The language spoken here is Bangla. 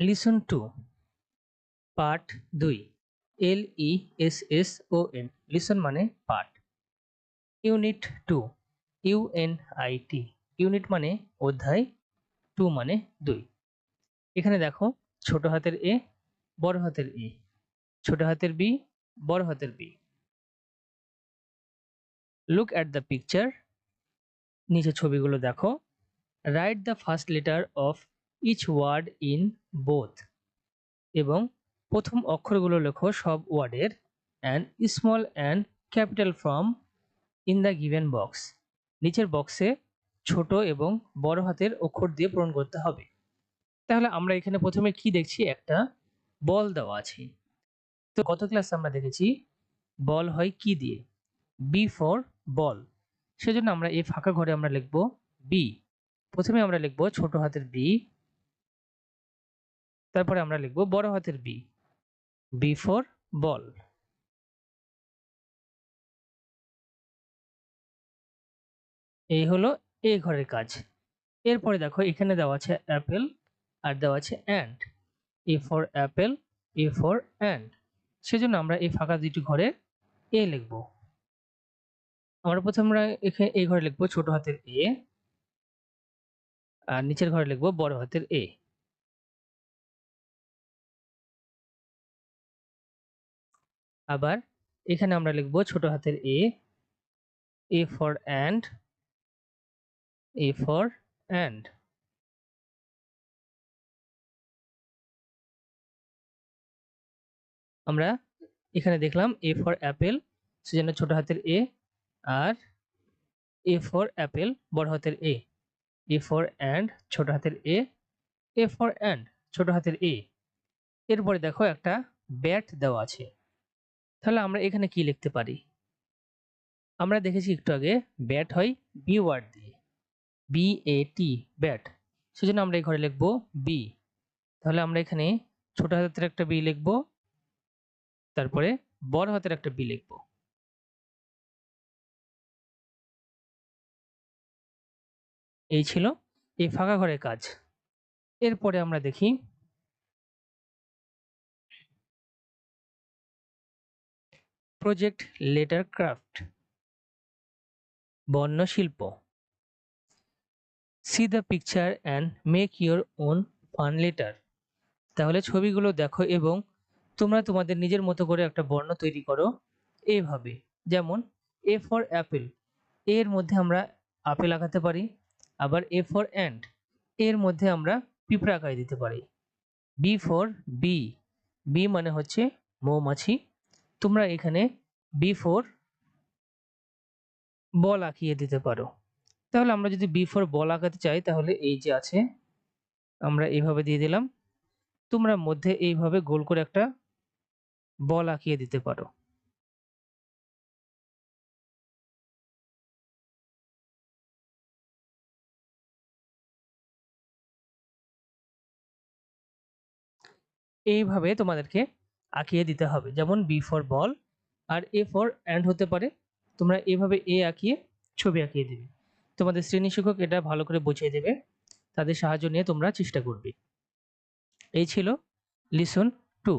Listen to part 2 LESSON lesson মানে পাঠ। ইউনিট 2 UNIT ইউনিট মানে অধ্যায়, 2 মানে 2। এখানে দেখো ছোট হাতের এ, বড় হাতের এ, ছোট হাতের বি, বড় হাতের B. Look at the picture, নিচে ছবিগুলো দেখো। Write the first letter of each word in both, এবং প্রথম অক্ষরগুলো লেখো সব ওয়ার্ডের। And small and capital form in the given box, নিচের বক্সে ছোট এবং বড় হাতের অক্ষর দিয়ে পূরণ করতে হবে। তাহলে আমরা এখানে প্রথমে কি দেখছি, একটা বল দেওয়া আছে। তো গত ক্লাসে আমরা দেখেছি বল হয় কি দিয়ে, বি ফর বল। সেজন্য আমরা এই ফাঁকা ঘরে আমরা লিখব বি। প্রথমে আমরা লিখব ছোট হাতের বি, তারপরে আমরা লিখব বড় হাতের বি, বি ফর বল। এই হলো এ ঘরের কাজ। এরপরে দেখো এখানে দেওয়া আছে অ্যাপেল আর দেওয়া আছে and. A for Apple, A for and. সেজন্য আমরা এই ফাঁকা দুটি ঘরে এ লিখব। আমরা প্রথমে এখানে এই ঘরে লিখবো ছোট হাতের এ, আর নিচের ঘরে লিখবো বড় হাতের এ। আবার এখানে আমরা লিখবো ছোট হাতের এ for and, A for and. আমরা এখানে দেখলাম এ ফর অ্যাপেল, সেজন্য ছোট হাতের এ, আর এ ফর অ্যাপেল বড় হাতের এ, এ ফর অ্যান্ড ছোট হাতের এ ফর অ্যান্ড ছোট হাতের এ। এরপরে দেখো একটা ব্যাট দেওয়া আছে। তাহলে আমরা এখানে কি লিখতে পারি? আমরা দেখেছি একটু আগে ব্যাট হয় বি ওয়ার্ড দিয়ে, BAT ব্যাট। সেজন্য আমরা এই ঘরে লিখবো বি। তাহলে আমরা এখানে ছোট হাতের একটা বি লিখবো, তারপরে বড় হাতের একটা বি লিখবো। এই ছিল এই ফাঁকা ঘরের কাজ। এরপরে আমরা দেখি প্রজেক্ট লেটার ক্রাফট, বর্ণ শিল্প। C the picture and make your own fun letter. তাহলে ছবিগুলো দেখো এবং তোমরা তোমাদের নিজের মতো করে একটা বর্ণ তৈরি করো এইভাবে। যেমন এ ফর অ্যাপেল, এর মধ্যে আমরা আপেল আঁকাতে পারি। আবার এ ফর অ্যান্ড, এর মধ্যে আমরা পিঁপড়া আঁকাই দিতে পারি। বি ফর বি, বি মানে হচ্ছে মৌমাছি। তোমরা এখানে বি ফর বল আঁকিয়ে দিতে পারো। তাহলে আমরা যদি বি ফর বল আঁকাতে চাই, তাহলে এই যে আছে আমরা এইভাবে দিয়ে দিলাম। তোমরা মধ্যে এইভাবে গোল করে একটা বল আঁকিয়ে দিতে পারো। এইভাবে তোমাদেরকে আঁকিয়ে দিতে হবে। যেমন বি ফর বল আর এ ফর অ্যান্ড হতে পারে। তোমরা এভাবে এ আঁকিয়ে ছবি আঁকিয়ে দেবে। তোমাদের শ্রেণী শিক্ষক এটা ভালো করে বুঝিয়ে দেবে, তাদের সাহায্য নিয়ে তোমরা চেষ্টা করবে। এই ছিল লিসন 2।